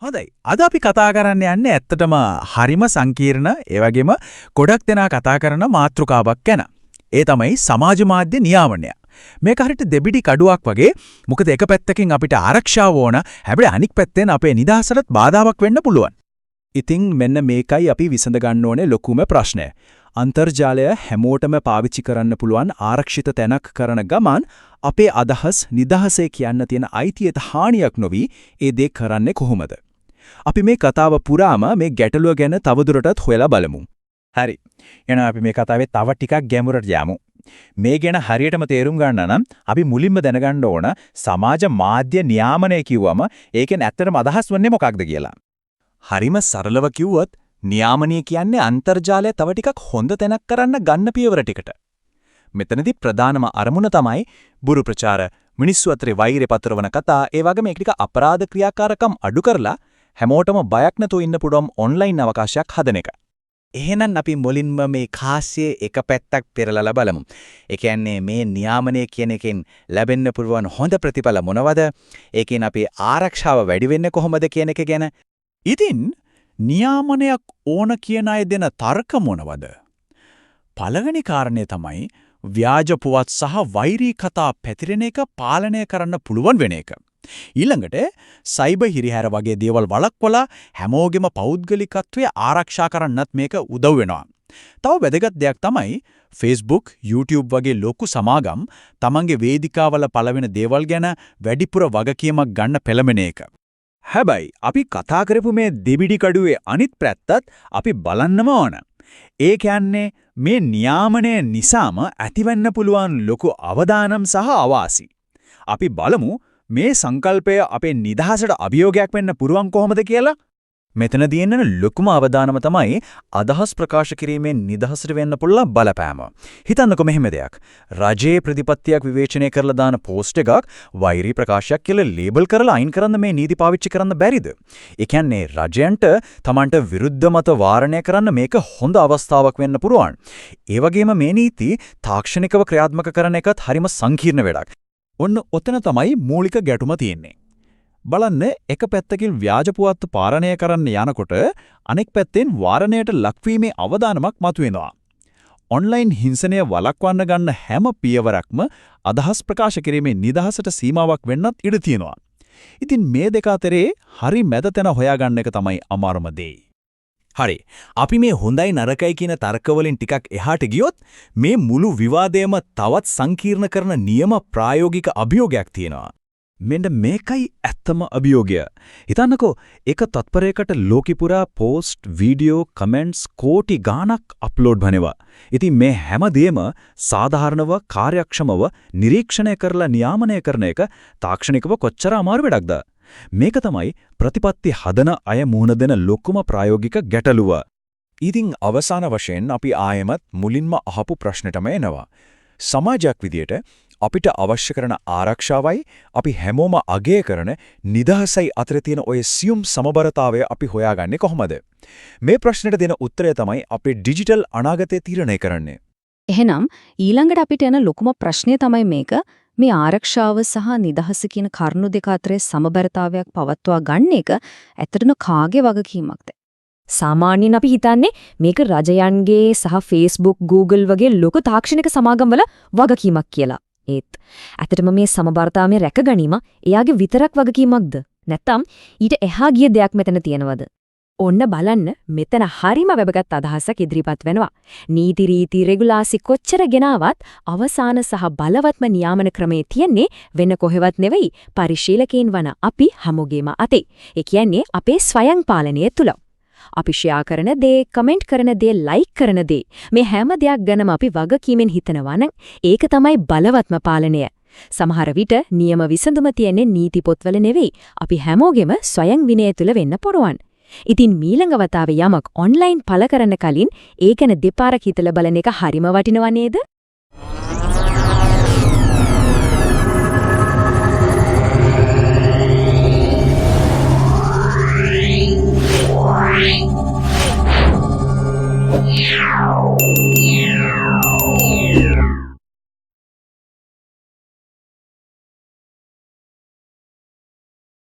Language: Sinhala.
හොඳයි. අද අපි කතා කරන්න යන්නේ ඇත්තටම හරිම සංකීර්ණ ඒ වගේම ගොඩක් දෙනා කතා කරන මාතෘකාවක් ගැන. ඒ තමයි සමාජ මාධ්‍ය නියාමනය. මේක හරියට දෙබිඩි කඩුවක් වගේ. මොකද එක පැත්තකින් අපිට ආරක්ෂාව ඕන, හැබැයි අනික් පැත්තෙන් අපේ නිදහසට බාධාවක් වෙන්න පුළුවන්. ඉතින් මෙන්න මේකයි අපි විසඳ ගන්න ඕනේ ලොකුම ප්‍රශ්නය. අන්තර්ජාලය හැමෝටම පාවිච්චි කරන්න පුළුවන් ආරක්ෂිත තැනක් කරන ගමන් අපේ අදහස් නිදහසේ කියන්න තියෙන අයිතියට හානියක් නොවි ඒ දේ කරන්නේ කොහොමද? අපි මේ කතාව පුරාම මේ ගැටලුව ගැන තවදුරටත් හොයලා බලමු. හරි. එහෙනම් අපි මේ කතාවේ තව ටිකක් ගැඹුරට යමු. මේ ගැන හරියටම තේරුම් ගන්න නම් අපි මුලින්ම දැනගන්න ඕන සමාජ මාධ්‍ය නියාමනය කිව්වම ඒකෙන් ඇත්තටම අදහස් වෙන්නේ මොකක්ද කියලා. හරිම සරලව කිව්වොත් නියාමනය කියන්නේ අන්තර්ජාලය තව ටිකක් හොඳ තැනක් කරන්න ගන්න පියවර ටිකට. මෙතනදී ප්‍රධානම අරමුණ තමයි බුරු ප්‍රචාර, මිනිස්සු අතරේ වෛරය පතරවන කතා, ඒ වගේම මේක ටික අපරාධ ක්‍රියාකාරකම් අඩු කරලා හැමෝටම බයක් නැතුව ඉන්න පුළුවන් ඔන්ලයින් අවකාශයක් හදන එක. එහෙනම් අපි මුලින්ම මේ කාසියේ එක පැත්තක් පෙරලලා බලමු. ඒ කියන්නේ මේ නියාමනය කියන එකෙන් ලැබෙන්න පුළුවන් හොඳ ප්‍රතිඵල මොනවද? ඒකෙන් අපේ ආරක්ෂාව වැඩි වෙන්නේ කොහොමද කියන එක ගැන. ඉතින් නියාමනයක් ඕන කියන අය දෙන තර්ක මොනවද? පළවෙනි කාරණේ තමයි ව්‍යාජ පුවත් සහ වෛරී කතා පැතිරෙන එක පාලනය කරන්න පුළුවන් වෙන එක. ඊළඟට සයිබර් හිරිහැර වගේ දේවල් වළක්වලා හැමෝගෙම පෞද්ගලිකත්වය ආරක්ෂා කරන්නත් මේක උදව් වෙනවා. තව වැදගත් දෙයක් තමයි Facebook, YouTube වගේ ලොකු සමාගම් තමන්ගේ වේදිකාවල පළවෙන දේවල් ගැන වැඩිපුර වගකීමක් ගන්න පෙළඹෙන එක. හැබැයි අපි කතා කරපු මේ දෙබිඩි කඩුවේ අනිත් පැත්තත් අපි බලන්නම ඕන. ඒ කියන්නේ මේ නියාමනය නිසාම ඇතිවෙන්න පුළුවන් ලොකු අවදානම් සහ අවාසි. අපි බලමු මේ සංකල්පය අපේ නිදහසට අභියෝගයක් වෙන්න පුරුවන් කොහොමද කියලා. මෙතන තියෙන ලොකුම අවදානම තමයි අදහස් ප්‍රකාශ කිරීමෙන් නිදහසට වෙන්න පුළුවන් බලපෑම. හිතන්නකො මෙහෙම දෙයක්. රජයේ ප්‍රතිපත්තියක් විවේචනය කරලා දාන පෝස්ට් එකක් වෛරී ප්‍රකාශයක් කියලා ලේබල් කරලා අයින් කරන්න මේ නීති පාවිච්චි කරන්න බැරිද? ඒ කියන්නේ රජයන්ට Tamanට විරුද්ධ මත වාරණය කරන්න මේක හොඳ අවස්ථාවක් වෙන්න පුරුවන්. ඒ වගේම මේ නීති තාක්ෂණිකව ක්‍රියාත්මක කරන එකත් හරිම සංකීර්ණ වැඩක්. ඔන්න ඔතන තමයි මූලික ගැටුම තියෙන්නේ. බලන්න එක පැත්තකින් ව්‍යාජ පුවත් පාලනය කරන්න යනකොට අනෙක් පැත්තෙන් වාරණයට ලක්වීමේ අවදානමක් මතුවෙනවා. ඔන්ලයින් හිංසනය වළක්වන්න ගන්න හැම පියවරක්ම අදහස් ප්‍රකාශ කිරීමේ නිදහසට සීමාවක් වෙන්නත් ඉඩ තියෙනවා. ඉතින් මේ දෙක අතරේ හරි මැද තැන හොයාගන්න එක තමයි අමාරුම දේ. හරි. අපි මේ හොඳයි නරකයි කියන තර්කවලින් ටිකක් එහාට ගියොත් මේ මුළු විවාදයම තවත් සංකීර්ණ කරන නියම ප්‍රායෝගික අභියෝගයක් තියෙනවා. මෙන්න මේකයි ඇත්තම අභියෝගය. හිතන්නකෝ එක තත්පරයකට ලෝකෙ පුරා පෝස්ට්, වීඩියෝ, කමෙන්ට්ස් කෝටි ගාණක් අප්ලෝඩ් වෙනවා. ඉතින් මේ හැමදේම සාධාරණව, කාර්යක්ෂමව නිරීක්ෂණය කරලා නියාමනය කරන එක තාක්ෂණිකව කොච්චර අමාරු වැඩක්ද? මේක තමයි ප්‍රතිපත්ති හදන අය මුහුණ දෙන ලොකුම ප්‍රායෝගික ගැටලුව. ඉතින් අවසාන වශයෙන් අපි ආයෙමත් මුලින්ම අහපු ප්‍රශ්නෙටම එනවා. සමාජයක් විදියට අපිට අවශ්‍ය කරන ආරක්ෂාවයි අපි හැමෝම අගය කරන නිදහසයි අතර තියෙන ඔය සියුම් සමබරතාවය අපි හොයාගන්නේ කොහොමද? මේ ප්‍රශ්නෙට දෙන උත්තරය තමයි අපේ ඩිජිටල් අනාගතය තීරණය කරන්නේ. එහෙනම් ඊළඟට අපිට එන ලොකුම ප්‍රශ්නය තමයි මේ ආරක්ෂාව සහ නිදහස කියන කරුණු දෙක අතරේ සමබරතාවයක් පවත්වා ගන්න එක ඇත්තටම කාගේ වගකීමක්ද? සාමාන්‍යයෙන් අපි හිතන්නේ මේක රජයන්ගේ සහ Facebook, Google වගේ ලොකු තාක්ෂණික සමාගම්වල වගකීමක් කියලා. ඒත් ඇත්තටම මේ සමබරතාවය රැක ගැනීම එයාගේ විතරක් වගකීමක්ද? නැත්නම් ඊට එහා ගිය දෙයක් මෙතන තියෙනවද? ඔන්න බලන්න මෙතන හරිම වැදගත් අදහසක් ඉදිරිපත් වෙනවා. නීති රීති රෙගුලාසි කොච්චර ගෙනාවත් අවසාන සහ බලවත්ම නියාමන ක්‍රමයේ තියෙන්නේ වෙන කොහෙවත් නෙවෙයි පරිශීලකයන් වන අපි හැමෝගෙම අතේ. ඒ කියන්නේ අපේ ස්වයං පාලනය තුල. අපි ෂෙයා කරන දේ, කමෙන්ට් කරන දේ, ලයික් කරන දේ මේ හැම දෙයක් ගැනම අපි වගකීමෙන් හිතනවා නම් ඒක තමයි බලවත්ම පාලනය. සමහර විට නියම විසඳුම තියෙන්නේ නීති පොත්වල නෙවෙයි. අපි හැමෝගෙම ස්වයං විනය තුල වෙන්න පුරුවන්. ඉතින් මීළඟ වතාවේ යමක් ඔන්ලයින් පළ කරන්න කලින් ඒකන දෙපාරක් හිතලා බලන එක හරිම වටිනව නේද?